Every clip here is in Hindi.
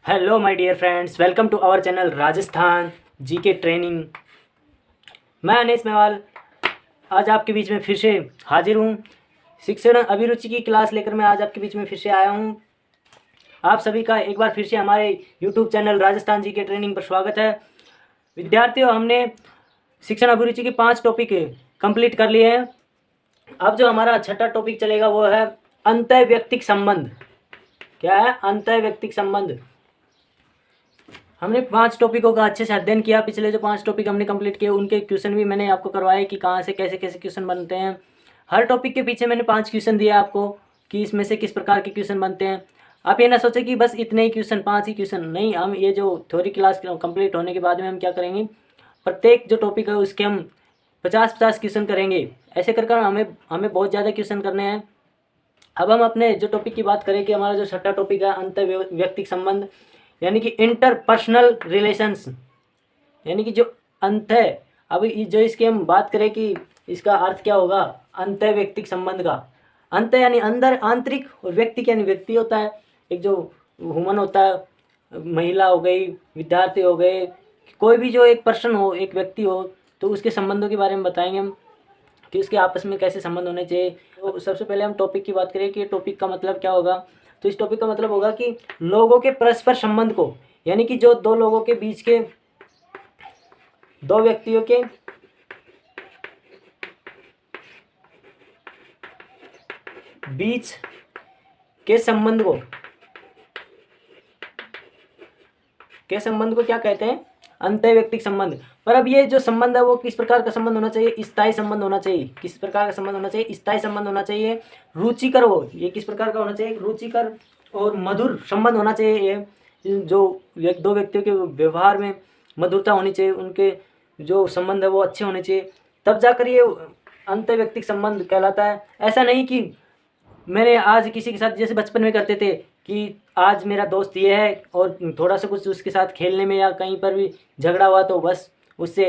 Hello my dear friends, welcome to our channel Rajasthan GK training. मैं अनेश मेवाल आज आपके बीच में फिर से हाजिर हूँ। शिक्षण अभिरुचि की क्लास लेकर मैं आज आपके बीच में फिर से आया हूँ। आप सभी का एक बार फिर से हमारे YouTube channel Rajasthan GK training पर स्वागत है। विद्यार्थियों, हमने शिक्षण अभिरुचि के 5 टॉपिक कंप्लीट कर लिए हैं। अब जो हमारा छठा टॉपिक चलेगा वो है अंतःव्यक्तिक संबंध। क्या है? अंतःव्यक्तिक संबंध। हमने 5 टॉपिकों का अच्छे से अध्ययन किया। पिछले जो 5 टॉपिक हमने कंप्लीट किए उनके क्वेश्चन भी मैंने आपको करवाए कि कहाँ से कैसे कैसे क्वेश्चन बनते हैं। हर टॉपिक के पीछे मैंने 5 क्वेश्चन दिए आपको कि इसमें से किस प्रकार के क्वेश्चन बनते हैं। आप ये ना सोचें कि बस इतने ही क्वेश्चन, 5 ही क्वेश्चन नहीं। हम ये जो थ्योरी क्लास कंप्लीट होने के बाद में हम क्या करेंगे, प्रत्येक जो टॉपिक है उसके हम 50-50 क्वेश्चन करेंगे। ऐसे कर कर हमें बहुत ज़्यादा क्वेश्चन करने हैं। अब हम अपने जो टॉपिक की बात करें कि हमारा जो छठा टॉपिक है अंतःव्यक्तिक संबंध, यानी कि इंटरपर्सनल रिलेशंस, यानी कि जो अंत है। अब जो इसकी हम बात करें कि इसका अर्थ क्या होगा अंतःव्यक्तिक संबंध का। अंत यानी अंदर, आंतरिक, और व्यक्ति यानी व्यक्ति होता है, एक जो ह्यूमन होता है, महिला हो गई, विद्यार्थी हो गए, कोई भी जो एक पर्सन हो, एक व्यक्ति हो, तो उसके संबंधों के बारे में बताएंगे हम कि उसके आपस में कैसे संबंध होने चाहिए। तो सबसे पहले हम टॉपिक की बात करें कि टॉपिक का मतलब क्या होगा। तो इस टॉपिक का मतलब होगा कि लोगों के परस्पर संबंध को, यानी कि जो दो लोगों के बीच के, दो व्यक्तियों के बीच के संबंध को क्या कहते हैं? अंतःव्यक्तिक संबंध। पर अब ये जो संबंध है वो किस प्रकार का संबंध होना चाहिए? स्थायी संबंध होना चाहिए। किस प्रकार का संबंध होना चाहिए? स्थायी संबंध होना चाहिए। रुचिकर हो, ये किस प्रकार का होना चाहिए? रुचिकर और मधुर संबंध होना चाहिए। ये जो दो व्यक्तियों के व्यवहार में मधुरता होनी चाहिए, उनके जो संबंध है वो अच्छे होने चाहिए, तब जाकर ये अंतःव्यक्तिक संबंध कहलाता है। ऐसा नहीं कि मैंने आज किसी के साथ, जैसे बचपन में करते थे कि आज मेरा दोस्त ये है और थोड़ा सा कुछ उसके साथ खेलने में या कहीं पर भी झगड़ा हुआ तो बस उससे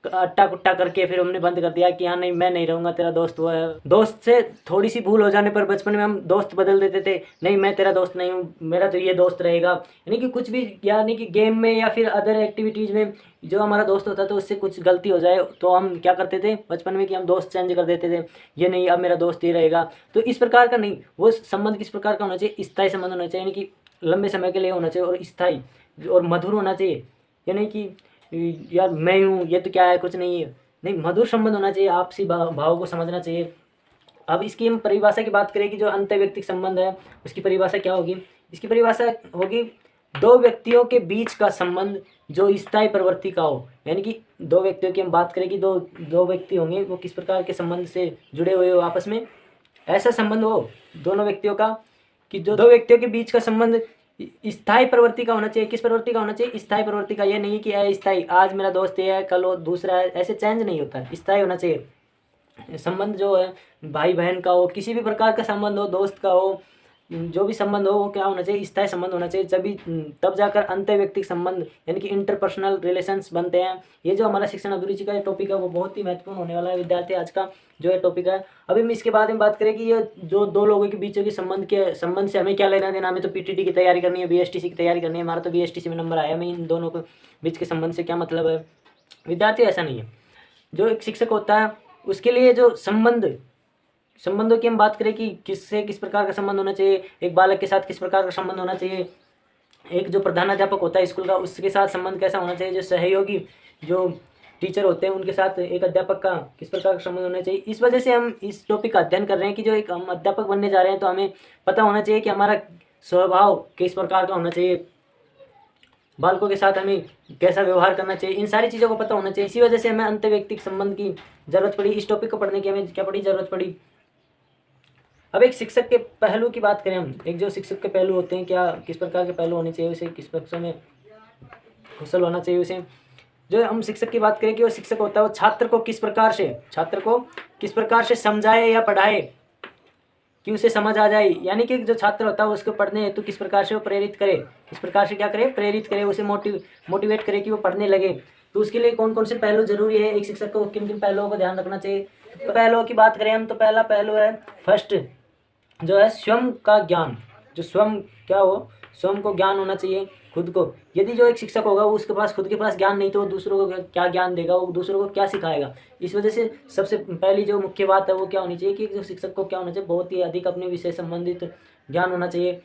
अट्टा कुट्टा करके फिर हमने बंद कर दिया कि हाँ नहीं, मैं नहीं रहूँगा, तेरा दोस्त वो है। दोस्त से थोड़ी सी भूल हो जाने पर बचपन में हम दोस्त बदल देते थे, नहीं मैं तेरा दोस्त नहीं हूँ, मेरा तो ये दोस्त रहेगा। यानी कि कुछ भी, यानी कि गेम में या फिर अदर एक्टिविटीज़ में जो हमारा दोस्त होता तो उससे कुछ गलती हो जाए तो हम क्या करते थे बचपन में कि हम दोस्त चेंज कर देते थे, ये नहीं अब मेरा दोस्त ये रहेगा। तो इस प्रकार का नहीं, वो संबंध किस प्रकार का होना चाहिए? स्थायी संबंध होना चाहिए, यानी कि लंबे समय के लिए होना चाहिए और स्थायी और मधुर होना चाहिए। यानी कि यार मैं हूँ, ये तो क्या है, कुछ नहीं है, नहीं, मधुर संबंध होना चाहिए, आपसी भाव को समझना चाहिए। अब इसकी हम परिभाषा की बात करें कि जो अंतःव्यक्तिक संबंध है उसकी परिभाषा क्या होगी? इसकी परिभाषा होगी दो व्यक्तियों के बीच का संबंध जो स्थायी प्रवृत्ति का हो। यानी कि दो व्यक्तियों की हम बात करें कि दो दो व्यक्ति होंगे, वो किस प्रकार के संबंध से जुड़े हुए हो आपस में, ऐसा संबंध हो दोनों व्यक्तियों का कि जो दो व्यक्तियों के बीच का संबंध स्थायी प्रवृत्ति का होना चाहिए। किस प्रवृत्ति का होना चाहिए? स्थायी प्रवृत्ति का। ये नहीं कि अस्थायी, आज मेरा दोस्त ये है कल वो दूसरा है, ऐसे चेंज नहीं होता है, स्थायी होना चाहिए। संबंध जो है भाई बहन का हो, किसी भी प्रकार का संबंध हो, दोस्त का हो, जो भी संबंध हो वो क्या होना चाहिए? स्थायी संबंध होना चाहिए। तब जाकर अंतःव्यक्तिक संबंध यानी कि इंटरपर्सनल रिलेशंस बनते हैं। ये जो हमारा शिक्षण अभिरुचि का टॉपिक है वो बहुत ही महत्वपूर्ण होने वाला है विद्यार्थी, आज का जो है टॉपिक है। अभी हम इसके बाद में बात करें कि ये जो दो लोगों के बीच के संबंध से हमें क्या लेना देना। हमें तो पीटीटी की तैयारी करनी है, बीएसटीसी की तैयारी करनी है, हमारा तो बीएसटीसी में नंबर आया, हमें इन दोनों के बीच के संबंध से क्या मतलब है? विद्यार्थी, ऐसा नहीं है। जो एक शिक्षक होता है उसके लिए जो संबंधों की हम बात करें कि किससे किस प्रकार का संबंध होना चाहिए, एक बालक के साथ किस प्रकार का संबंध होना चाहिए, एक जो प्रधानाध्यापक होता है स्कूल का उसके साथ संबंध कैसा होना चाहिए, जो सहयोगी जो टीचर होते हैं उनके साथ एक अध्यापक का किस प्रकार का संबंध होना चाहिए। इस वजह से हम इस टॉपिक का अध्ययन कर रहे हैं कि जो एक हम अध्यापक बनने जा रहे हैं तो हमें पता होना चाहिए कि हमारा स्वभाव किस प्रकार का होना चाहिए, बालकों के साथ हमें कैसा व्यवहार करना चाहिए, इन सारी चीज़ों को पता होना चाहिए। इसी वजह से हमें अंतःव्यक्तिक संबंध की जरूरत पड़ी। इस टॉपिक को पढ़ने की हमें क्या पड़ी? जरूरत पड़ी। अब एक शिक्षक के पहलू की बात करें हम, एक जो शिक्षक के पहलू होते हैं, क्या किस प्रकार के पहलू होने चाहिए, उसे किस पक्ष में कुशल होना चाहिए उसे। जो हम शिक्षक की बात करें कि वो शिक्षक होता है वो छात्र को किस प्रकार से समझाए या पढ़ाए कि उसे समझ आ जाए। यानी कि जो छात्र होता है उसको पढ़ने हेतु किस प्रकार से वो प्रेरित करे, किस प्रकार से क्या करे? प्रेरित करे, उसे मोटिवेट करे कि वो पढ़ने लगे। तो उसके लिए कौन कौन से पहलू जरूरी है, एक शिक्षक को किन किन पहलुओं को ध्यान रखना चाहिए? तो पहलुओं की बात करें हम तो पहला पहलू है फर्स्ट जो है स्वयं का ज्ञान। जो स्वयं क्या हो? स्वयं को ज्ञान होना चाहिए खुद को। यदि जो एक शिक्षक होगा वो उसके पास खुद के पास ज्ञान नहीं तो वो दूसरों को क्या ज्ञान देगा, वो दूसरों को क्या सिखाएगा। इस वजह से सबसे पहली जो मुख्य बात है वो क्या होनी चाहिए कि जो शिक्षक को क्या होना चाहिए, बहुत ही अधिक अपने विषय संबंधित ज्ञान होना चाहिए।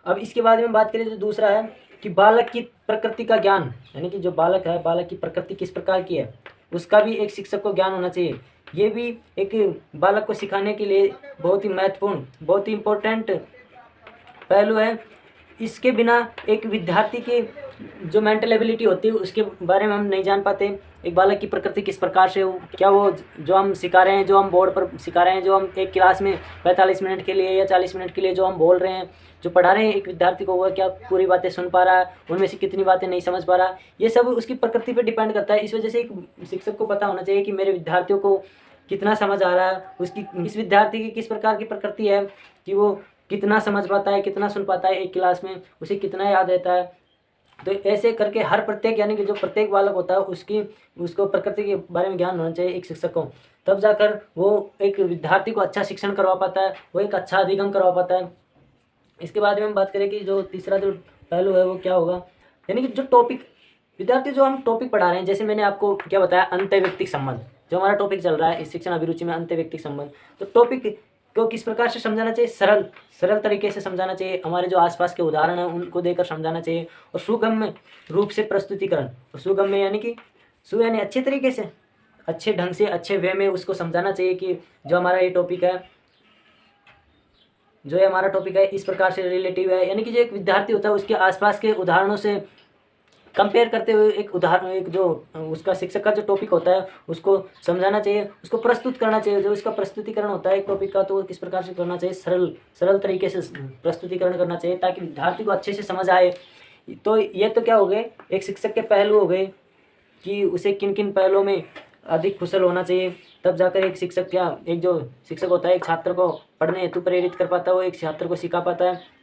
अब इसके बाद में बात करें तो दूसरा है कि बालक की प्रकृति का ज्ञान, यानी कि जो बालक है, बालक की प्रकृति किस प्रकार की है उसका भी एक शिक्षक को ज्ञान होना चाहिए। ये भी एक बालक को सिखाने के लिए बहुत ही महत्वपूर्ण, बहुत ही इम्पोर्टेंट पहलू है। इसके बिना एक विद्यार्थी की जो मेंटल एबिलिटी होती है उसके बारे में हम नहीं जान पाते। एक बालक की प्रकृति किस प्रकार से क्या वो जो हम सिखा रहे हैं, जो हम बोर्ड पर सिखा रहे हैं, जो हम एक क्लास में 45 मिनट के लिए या 40 मिनट के लिए जो हम बोल रहे हैं, जो पढ़ा रहे हैं एक विद्यार्थी को, वह क्या पूरी बातें सुन पा रहा है, उनमें से कितनी बातें नहीं समझ पा रहा, ये सब उसकी प्रकृति पर डिपेंड करता है। इस वजह से एक शिक्षक को पता होना चाहिए कि मेरे विद्यार्थियों को कितना समझ आ रहा है, उसकी इस विद्यार्थी की किस प्रकार की प्रकृति है कि वो कितना समझ पाता है, कितना सुन पाता है एक क्लास में, उसे कितना याद रहता है। तो ऐसे करके हर प्रत्येक, यानी कि जो प्रत्येक बालक होता है उसको प्रकृति के बारे में ज्ञान होना चाहिए एक शिक्षक को, तब जाकर वो एक विद्यार्थी को अच्छा शिक्षण करवा पाता है, वो एक अच्छा अधिगम करवा पाता है। इसके बाद में हम बात करें कि जो तीसरा जो पहलू है वो क्या होगा, यानी कि जो टॉपिक विद्यार्थी जो हम टॉपिक पढ़ा रहे हैं, जैसे मैंने आपको क्या बताया अंतर्व्यक्तिक संबंध, जो हमारा टॉपिक चल रहा है इस शिक्षण अभिरुचि में अंतर्व्यक्तिक संबंध, तो टॉपिक को किस प्रकार से समझाना चाहिए, सरल तरीके से समझाना चाहिए। हमारे जो आसपास के उदाहरण हैं उनको देकर समझाना चाहिए, और सुगम्य रूप से प्रस्तुतिकरण, और सुगम्य यानी कि यानी अच्छे तरीके से, अच्छे ढंग से, अच्छे वे में उसको समझाना चाहिए कि जो हमारा ये टॉपिक है, जो ये हमारा टॉपिक है इस प्रकार से रिलेटिव है। यानी कि जो एक विद्यार्थी होता है उसके आसपास के उदाहरणों से कंपेयर करते हुए एक उदाहरण, एक जो उसका शिक्षक का जो टॉपिक होता है उसको समझाना चाहिए, उसको प्रस्तुत करना चाहिए। जो इसका प्रस्तुतिकरण होता है एक टॉपिक का, तो वो किस प्रकार से करना चाहिए, सरल तरीके से प्रस्तुतिकरण करना चाहिए ताकि विद्यार्थी को अच्छे से समझ आए। तो ये तो क्या हो गए, एक शिक्षक के पहलू हो गए कि उसे किन किन पहलुओं में अधिक कुशल होना चाहिए, तब जाकर एक शिक्षक एक जो शिक्षक होता है एक छात्र को पढ़ने हेतु प्रेरित कर पाता है, वो एक छात्र को सिखा पाता है।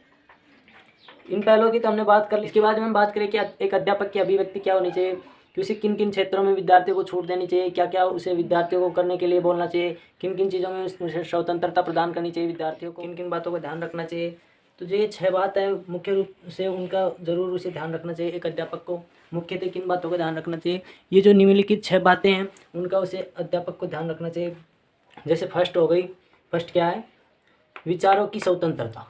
इन पहलुओं की तो हमने बात कर ली। इसके बाद में हम बात करें कि एक अध्यापक की अभिव्यक्ति क्या होनी चाहिए, कि उसे किन किन क्षेत्रों में विद्यार्थियों को छूट देनी चाहिए, क्या क्या उसे विद्यार्थियों को करने के लिए बोलना चाहिए, किन किन चीज़ों में उसे स्वतंत्रता प्रदान करनी चाहिए विद्यार्थियों को, किन किन बातों का ध्यान रखना चाहिए। तो जो ये 6 बात है मुख्य रूप से उनका ज़रूर उसे ध्यान रखना चाहिए। एक अध्यापक को मुख्यतः किन बातों का ध्यान रखना चाहिए, ये जो निम्नलिखित 6 बातें हैं उनका उसे अध्यापक को ध्यान रखना चाहिए। जैसे फर्स्ट हो गई, फर्स्ट क्या है, विचारों की स्वतंत्रता।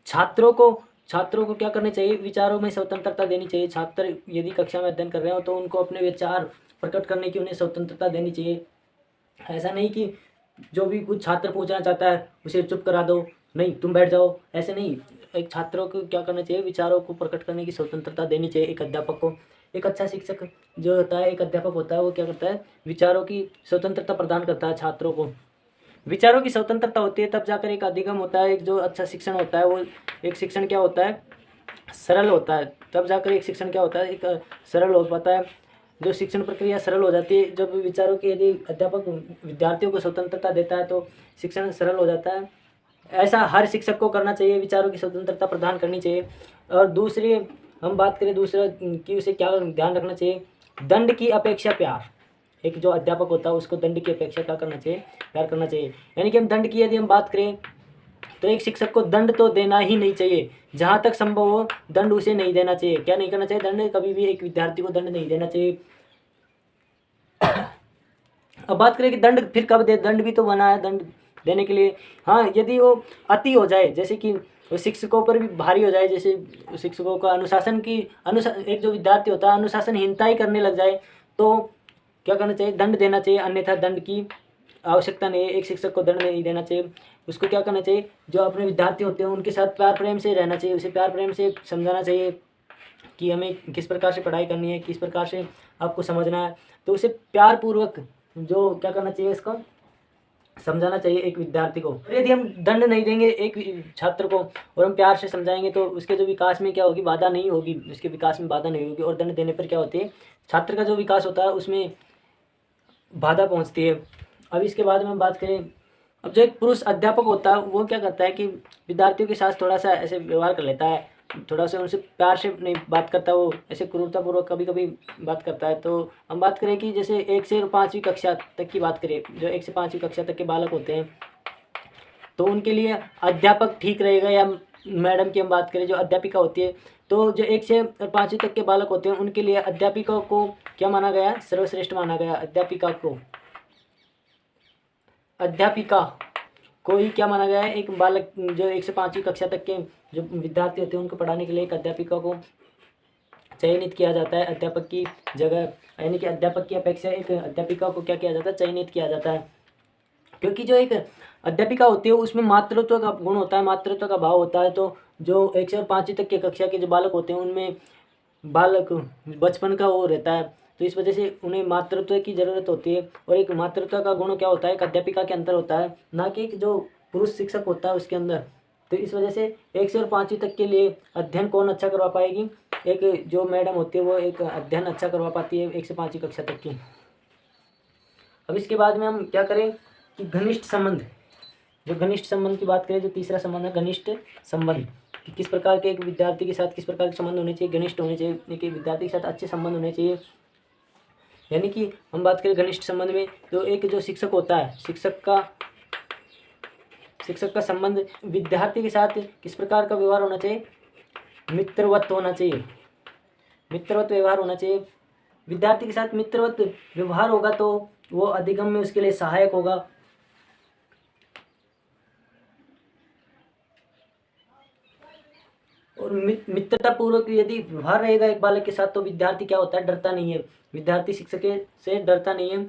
छात्रों को क्या करना चाहिए, विचारों में स्वतंत्रता देनी चाहिए। छात्र यदि कक्षा में अध्ययन कर रहे हो तो उनको अपने विचार प्रकट करने की उन्हें स्वतंत्रता देनी चाहिए। ऐसा नहीं कि जो भी कुछ छात्र पूछना चाहता है उसे चुप करा दो, नहीं तुम बैठ जाओ, ऐसे नहीं। एक छात्रों को क्या करना चाहिए, विचारों को प्रकट करने की स्वतंत्रता देनी चाहिए एक अध्यापक को। एक अच्छा शिक्षक जो होता है, एक अध्यापक होता है, वो क्या करता है, विचारों की स्वतंत्रता प्रदान करता है छात्रों को। विचारों की स्वतंत्रता होती है तब जाकर एक अधिगम होता है। एक जो अच्छा शिक्षण होता है वो एक शिक्षण क्या होता है, सरल होता है। तब जाकर एक शिक्षण क्या होता है, एक सरल हो पाता है। जो शिक्षण प्रक्रिया सरल हो जाती है जब विचारों की, यदि अध्यापक विद्यार्थियों को स्वतंत्रता देता है तो शिक्षण सरल हो जाता है। ऐसा हर शिक्षक को करना चाहिए, विचारों की स्वतंत्रता प्रदान करनी चाहिए। और दूसरी हम बात करें दूसरा कि उसे क्या ध्यान रखना चाहिए, दंड की अपेक्षा प्यार। एक जो अध्यापक होता है उसको दंड की अपेक्षा क्या करना चाहिए, प्यार करना चाहिए। यानी कि हम दंड की यदि हम बात करें तो एक शिक्षक को दंड तो देना ही नहीं चाहिए, जहाँ तक संभव हो दंड उसे नहीं देना चाहिए। क्या नहीं करना चाहिए, दंड कभी भी एक विद्यार्थी को दंड नहीं देना चाहिए। अब बात करें कि दंड फिर कब दे, दंड भी तो बना है दंड देने के लिए। हाँ, यदि वो अति हो जाए, जैसे कि वो शिक्षकों पर भी भारी हो जाए, जैसे शिक्षकों का एक जो विद्यार्थी होता है अनुशासनहीनता ही करने लग जाए, तो क्या करना चाहिए, दंड देना चाहिए। अन्यथा दंड की आवश्यकता नहीं है, एक शिक्षक को दंड नहीं देना चाहिए। उसको क्या करना चाहिए, जो अपने विद्यार्थी होते हैं उनके साथ प्यार प्रेम से रहना चाहिए, उसे प्यार प्रेम से समझाना चाहिए कि हमें किस प्रकार से पढ़ाई करनी है, किस प्रकार से आपको समझना है। तो उसे प्यार पूर्वक जो क्या करना चाहिए, इसको समझाना चाहिए एक विद्यार्थी को। यदि हम दंड नहीं देंगे एक छात्र को और हम प्यार से समझाएंगे तो उसके जो विकास में क्या होगी, बाधा नहीं होगी, उसके विकास में बाधा नहीं होगी। और दंड देने पर क्या होती है, छात्र का जो विकास होता है उसमें बाधा पहुंचती है। अब इसके बाद में हम बात करें, अब जो एक पुरुष अध्यापक होता है वो क्या करता है कि विद्यार्थियों के साथ थोड़ा सा ऐसे व्यवहार कर लेता है, थोड़ा सा उनसे प्यार से नहीं बात करता, वो ऐसे क्रूरतापूर्वक कभी कभी बात करता है। तो हम बात करें कि जैसे 1 से 5वीं कक्षा तक की बात करें, जो 1 से 5वीं कक्षा तक के बालक होते हैं तो उनके लिए अध्यापक ठीक रहेगा या मैडम की हम बात करें, जो अध्यापिका होती है, तो जो 1 से 5वीं तक के बालक होते हैं उनके लिए अध्यापिका को क्या माना गया है? सर्वश्रेष्ठ माना गया। अध्यापिका को ही क्या माना गया है? एक बालक जो 1 से 5वीं कक्षा तक के जो विद्यार्थी होते हैं उनको पढ़ाने के लिए एक अध्यापिका को चयनित किया जाता है अध्यापक की जगह, यानी कि अध्यापक की अपेक्षा एक अध्यापिका को क्या किया जाता है? चयनित किया जाता है। क्योंकि जो एक अध्यापिका होती है उसमें मातृत्व का गुण होता है, मातृत्व का भाव होता है। तो जो 1 से 5वीं तक के कक्षा के जो बालक होते हैं उनमें बालक बचपन का वो रहता है, तो इस वजह से उन्हें मातृत्व की ज़रूरत होती है। और एक मातृत्व का गुण क्या होता है? एक अध्यापिका के अंदर होता है, ना कि एक जो पुरुष शिक्षक होता है उसके अंदर। तो इस वजह से 1 से 5वीं तक के लिए अध्ययन कौन अच्छा करवा पाएगी? एक जो मैडम होती है वो एक अध्ययन अच्छा करवा पाती है 1 से 5वीं कक्षा तक की। अब इसके बाद में हम क्या करें कि घनिष्ठ संबंध, जो घनिष्ठ संबंध की बात करें, जो तीसरा संबंध है घनिष्ठ संबंध, कि किस प्रकार के एक विद्यार्थी के साथ किस प्रकार के संबंध होने चाहिए? घनिष्ठ होने चाहिए, यानी कि विद्यार्थी के साथ अच्छे संबंध होने चाहिए। यानी कि हम बात करें घनिष्ठ संबंध में, तो एक जो शिक्षक होता है, शिक्षक का संबंध विद्यार्थी के साथ किस प्रकार का व्यवहार होना चाहिए? मित्रवत होना चाहिए, मित्रवत व्यवहार होना चाहिए। विद्यार्थी के साथ मित्रवत व्यवहार होगा तो वो अधिगम में उसके लिए सहायक होगा। और मित्रतापूर्वक यदि व्यवहार रहेगा एक बालक के साथ तो विद्यार्थी क्या होता है? डरता नहीं है, विद्यार्थी शिक्षक से डरता नहीं है।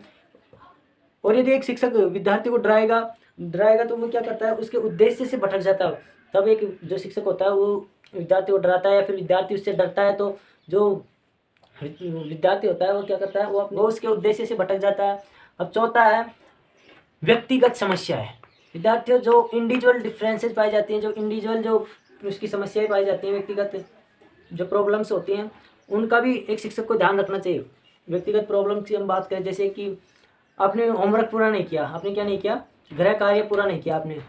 और यदि एक शिक्षक विद्यार्थी को डराएगा तो वो क्या करता है? उसके उद्देश्य से भटक जाता है। तब एक जो शिक्षक होता है वो विद्यार्थी को डराता है या फिर विद्यार्थी उससे डरता है, तो जो विद्यार्थी होता है वो क्या करता है? वो उसके उद्देश्य से भटक जाता है। अब चौथा है व्यक्तिगत समस्या है। विद्यार्थियों जो इंडिविजुअल डिफरेंसेस पाई जाती हैं, जो इंडिविजुअल जो उसकी समस्याएं पाई जाती हैं, व्यक्तिगत जो प्रॉब्लम्स होती हैं उनका भी एक शिक्षक को ध्यान रखना चाहिए। व्यक्तिगत प्रॉब्लम्स की हम बात करें, जैसे कि आपने होमवर्क पूरा नहीं किया, आपने क्या नहीं किया? गृह कार्य पूरा नहीं किया, आपने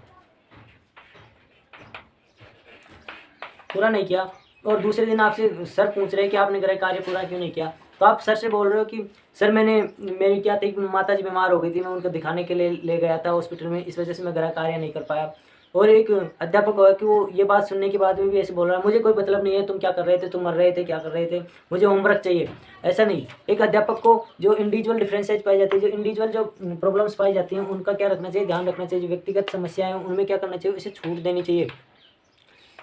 पूरा नहीं किया, और दूसरे दिन आपसे सर पूछ रहे हैं कि आपने गृह कार्य पूरा क्यों नहीं किया, तो आप सर से बोल रहे हो कि सर मेरी क्या थी, माता जी बीमार हो गई थी, मैं उनको दिखाने के लिए ले गया था हॉस्पिटल में, इस वजह से मैं गृह कार्य नहीं कर पाया। और एक अध्यापक होगा कि वो ये बात सुनने के बाद में भी ऐसे बोल रहा है, मुझे कोई मतलब नहीं है तुम क्या कर रहे थे, तुम मर रहे थे, क्या कर रहे थे, मुझे होमवर्क चाहिए। ऐसा नहीं, एक अध्यापक को जो इंडिविजुअल डिफरेंसेज पाई जाती है, जो इंडिविजुअल जो प्रॉब्लम्स पाई जाती हैं उनका क्या रखना चाहिए? ध्यान रखना चाहिए। जो व्यक्तिगत समस्याएं हैं उनमें क्या करना चाहिए? उसे छूट देनी चाहिए।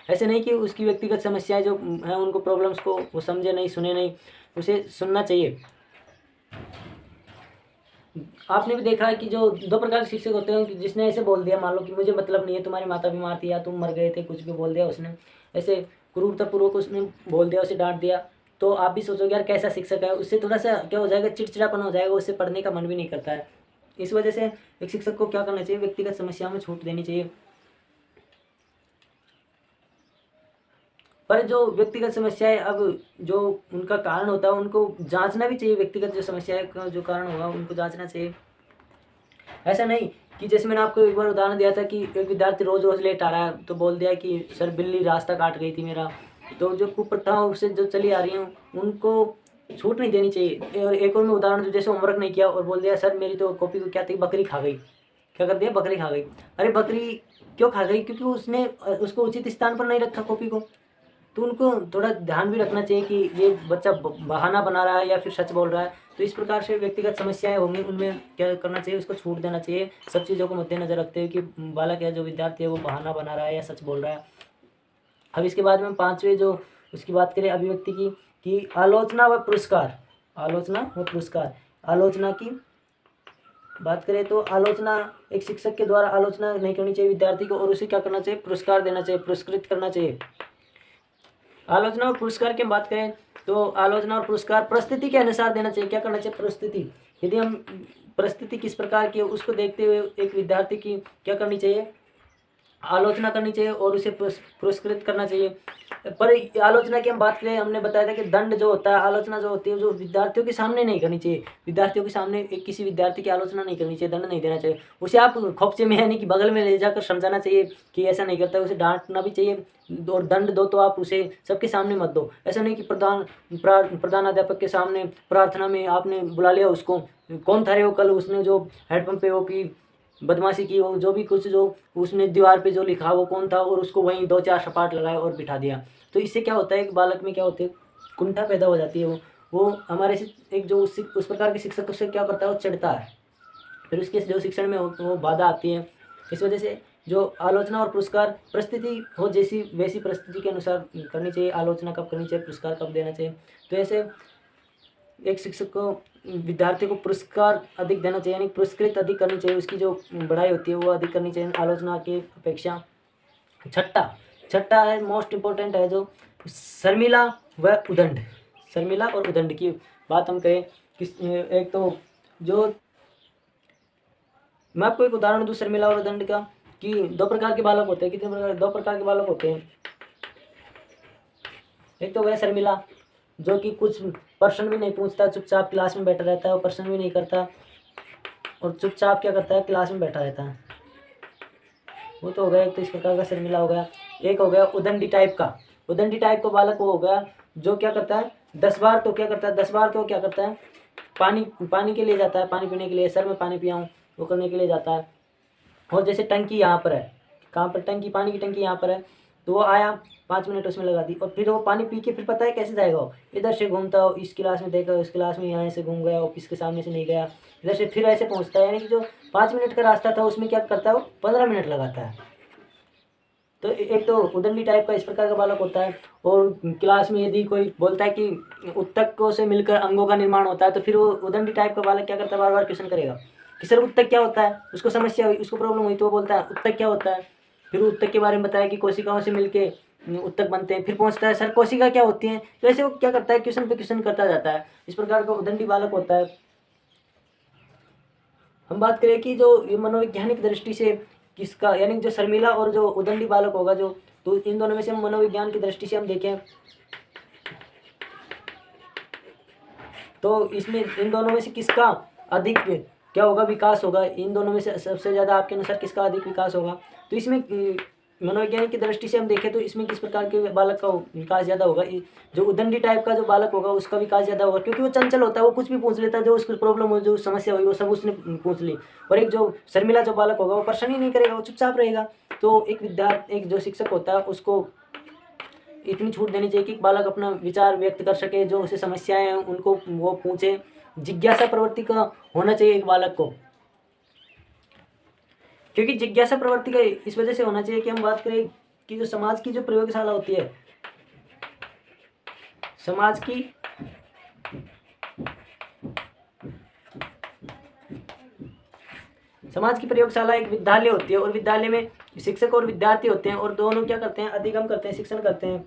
ऐसे नहीं कि उसकी व्यक्तिगत समस्याएं जो हैं उनको प्रॉब्लम्स को वो समझे नहीं, सुने नहीं, उसे सुनना चाहिए। आपने भी देखा है कि जो 2 प्रकार के शिक्षक होते हैं कि जिसने ऐसे बोल दिया, मान लो कि मुझे मतलब नहीं है, तुम्हारी माता बीमार थी या तुम मर गए थे, कुछ भी बोल दिया उसने, ऐसे क्रूरतापूर्वक उसने बोल दिया, उसे डांट दिया, तो आप भी सोचोगे यार कैसा शिक्षक है, उससे थोड़ा सा क्या हो जाएगा? चिड़चिड़ापन हो जाएगा, उससे पढ़ने का मन भी नहीं करता है। इस वजह से एक शिक्षक को क्या करना चाहिए? व्यक्तिगत समस्याओं में छूट देनी चाहिए। पर जो व्यक्तिगत समस्याएं, अब जो उनका कारण होता है उनको जांचना भी चाहिए। व्यक्तिगत जो समस्याएं का जो कारण होगा उनको जांचना चाहिए। ऐसा नहीं कि जैसे मैंने आपको एक बार उदाहरण दिया था कि एक विद्यार्थी रोज़ रोज़ लेट आ रहा है, तो बोल दिया कि सर बिल्ली रास्ता काट गई थी मेरा। तो जो कुप्रथाओं से जो चली आ रही हैं उनको छूट नहीं देनी चाहिए। और एक और मैं उदाहरण दूँ, जैसे होमवर्क नहीं किया और बोल दिया सर मेरी तो कॉपी को क्या थी, बकरी खा गई। क्या कर दिया? बकरी खा गई। अरे बकरी क्यों खा गई? क्योंकि उसने उसको उचित स्थान पर नहीं रखा कॉपी को। तो उनको थोड़ा ध्यान भी रखना चाहिए कि ये बच्चा बहाना बना रहा है या फिर सच बोल रहा है। तो इस प्रकार से व्यक्तिगत समस्याएं होंगी, उनमें क्या करना चाहिए? उसको छूट देना चाहिए। सब चीज़ों को मद्देनजर रखते हुए कि बालक है, जो विद्यार्थी है, वो बहाना बना रहा है या सच बोल रहा है। अब इसके बाद में 5वें जो उसकी बात करें अभिव्यक्ति की, कि आलोचना व पुरस्कार। आलोचना व पुरस्कार। आलोचना की बात करें तो आलोचना, एक शिक्षक के द्वारा आलोचना नहीं करनी चाहिए विद्यार्थी को, और उसे क्या करना चाहिए? पुरस्कार देना चाहिए, पुरस्कृत करना चाहिए। आलोचना और पुरस्कार की हम बात करें तो आलोचना और पुरस्कार परिस्थिति के अनुसार देना चाहिए। क्या करना चाहिए? परिस्थिति, यदि हम परिस्थिति किस प्रकार की है उसको देखते हुए एक विद्यार्थी की क्या करनी चाहिए? आलोचना करनी चाहिए और उसे पुरस्कृत करना चाहिए। पर आलोचना की हम बात करें, हमने बताया था कि दंड जो होता है, आलोचना जो होती है जो विद्यार्थियों के सामने नहीं करनी चाहिए। विद्यार्थियों के सामने एक किसी विद्यार्थी की आलोचना नहीं करनी चाहिए, दंड नहीं देना चाहिए। उसे आप खोपचे में यानी कि बगल में ले जाकर समझाना चाहिए कि ऐसा नहीं करता है, उसे डांटना भी चाहिए। और दंड दो तो आप उसे सबके सामने मत दो। ऐसा नहीं कि प्रधानाध्यापक के सामने प्रार्थना में आपने बुला लिया उसको, कौन था रे वो कल उसने जो हेडपम्प पे वो की बदमाशी की हो, जो भी कुछ जो उसने दीवार पे जो लिखा वो कौन था, और उसको वहीं 2-4 सपाट लगाए और बिठा दिया। तो इससे क्या होता है, एक बालक में क्या होती है, कुंठा पैदा हो जाती है। वो हमारे से एक जो उस प्रकार के शिक्षक उससे क्या करता है, वो चिढ़ता है। फिर उसके जो शिक्षण में हो तो वो बाधा आती है। इस वजह से जो आलोचना और पुरस्कार परिस्थिति हो जैसी वैसी परिस्थिति के अनुसार करनी चाहिए। आलोचना कब करनी चाहिए, पुरस्कार कब देना चाहिए। तो ऐसे एक शिक्षक को विद्यार्थी को पुरस्कार अधिक देना चाहिए, यानी पुरस्कृत अधिक करनी चाहिए, उसकी जो बढ़ाई होती है वो अधिक करनी चाहिए आलोचना की अपेक्षा। छठा है मोस्ट इम्पोर्टेंट है, जो शर्मिला व उदंड। शर्मिला और उदंड की बात हम करें, किस एक तो जो मैं आपको एक उदाहरण दूं शर्मिला और उदंड का, कि 2 प्रकार के बालक होते हैं। कितने प्रकार? 2 प्रकार के बालक होते हैं। एक तो वह शर्मिला जो कि कुछ प्रश्न भी नहीं पूछता, चुपचाप क्लास में बैठा रहता है, वो प्रश्न भी नहीं करता और चुपचाप क्या करता है, क्लास में बैठा रहता है। वो तो हो गया एक, तो इस प्रकार का शर्मिला हो गया। एक हो गया उदंडी टाइप का। उदंडी टाइप का बालक वो हो गया जो क्या करता है, 10 बार तो क्या करता है, 10 बार तो क्या करता है, पानी के लिए जाता है, पानी पीने के लिए, सर में पानी पियाऊँ वो करने के लिए जाता है। और जैसे टंकी यहाँ पर है, कहाँ पर टंकी, पानी की टंकी यहाँ पर है, तो वो आया 5 मिनट उसमें लगा दी, और फिर वो पानी पी के फिर पता है कैसे जाएगा, वो इधर से घूमता हो, इस क्लास में देखा, उस क्लास में यहाँ से घूम गया, ऑफिस के सामने से नहीं गया, इधर से फिर ऐसे पहुँचता है। यानी कि जो 5 मिनट का रास्ता था उसमें क्या करता है, वो 15 मिनट लगाता है। तो एक तो उदंडी टाइप का इस प्रकार का बालक होता है। और क्लास में यदि कोई बोलता है कि उत्तकों से मिलकर अंगों का निर्माण होता है, तो फिर वो उदंडी टाइप का बालक क्या करता है, बार बार क्वेश्चन करेगा कि सर उत्तक क्या होता है। उसको समस्या हुई, उसको प्रॉब्लम हुई, तो वो बोलता है उत्तक क्या होता है। फिर उत्तक के बारे में बताया कि कोशिकाओं से मिलके उत्तक बनते हैं। फिर पहुंचता है सर कोशिका क्या होती हैं। तो ऐसे वो क्या करता है, क्वेश्चन पे क्वेश्चन करता जाता है। इस प्रकार का उदंडी बालक होता है। हम बात करें कि जो ये मनोवैज्ञानिक दृष्टि से किसका, यानी जो शर्मिला और जो उदंडी बालक होगा, जो तो इन दोनों में से हम मनोविज्ञान की दृष्टि से हम देखें तो इसमें इन दोनों में से किसका अधिक क्या होगा, विकास होगा। इन दोनों में से सबसे ज़्यादा आपके अनुसार किसका अधिक विकास होगा। तो इसमें मनोवैज्ञानिक की दृष्टि से हम देखें तो इसमें किस प्रकार के बालक का विकास ज़्यादा होगा। जो उदंडी टाइप का जो बालक होगा उसका विकास ज़्यादा होगा, क्योंकि वो चंचल होता है, वो कुछ भी पूछ लेता है, जो उसको प्रॉब्लम हो, जो समस्या हुई वो सब उसने पूछ ली। और एक जो शर्मिला जो बालक होगा वो प्रश्न ही नहीं करेगा, वो चुपचाप रहेगा। तो एक विद्यार्थी, एक जो शिक्षक होता है उसको इतनी छूट देनी चाहिए कि बालक अपना विचार व्यक्त कर सके, जो उसे समस्याएं हैं उनको वो पूछे। जिज्ञासा प्रवृत्ति का होना चाहिए एक बालक को, क्योंकि जिज्ञासा प्रवृत्ति का इस वजह से होना चाहिए कि हम बात करें कि जो समाज की जो प्रयोगशाला होती है, समाज की प्रयोगशाला एक विद्यालय होती है, और विद्यालय में शिक्षक और विद्यार्थी होते हैं, और दोनों क्या करते हैं, अधिगम करते हैं, शिक्षण करते हैं।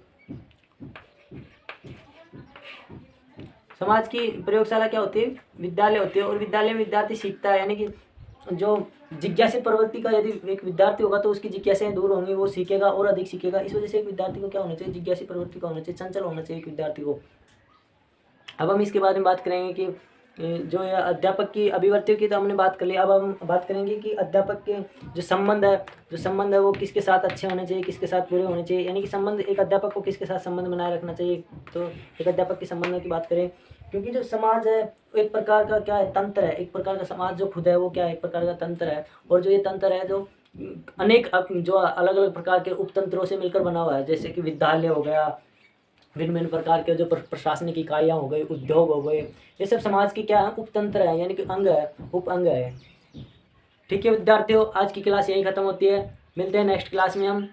समाज की प्रयोगशाला क्या होती है, विद्यालय होती है, और विद्यालय में विद्यार्थी सीखता है। यानी कि जो जिज्ञासा प्रवृत्ति का यदि एक विद्यार्थी होगा तो उसकी जिज्ञासाएं दूर होंगी, वो सीखेगा और अधिक सीखेगा। इस वजह से एक विद्यार्थी को क्या होना चाहिए, जिज्ञासा प्रवृत्ति का होना चाहिए, चंचल होना चाहिए एक विद्यार्थी को। अब हम इसके बारे में बात करेंगे कि जो ये अध्यापक की अभिवर्तियों की तो हमने बात कर ली। अब हम बात करेंगे कि अध्यापक के जो संबंध है वो किसके साथ अच्छे होने चाहिए, किसके साथ बुरे होने चाहिए। यानी कि संबंध, एक अध्यापक को किसके साथ संबंध बनाए रखना चाहिए। तो एक अध्यापक के संबंधों की बात करें, क्योंकि जो समाज है एक प्रकार का क्या है, तंत्र है। एक प्रकार का समाज जो खुद है वो क्या है, एक प्रकार का तंत्र है। और जो ये तंत्र है जो अनेक जो अलग अलग प्रकार के उपतंत्रों से मिलकर बना हुआ है, जैसे कि विद्यालय हो गया, भिन्न भिन्न प्रकार के जो प्रशासनिक इकाइयाँ हो गई, उद्योग हो गए, ये सब समाज के क्या है, उपतंत्र है, यानी कि अंग है, उप अंग है। ठीक है विद्यार्थियों, आज की क्लास यही खत्म होती है। मिलते हैं नेक्स्ट क्लास में हम।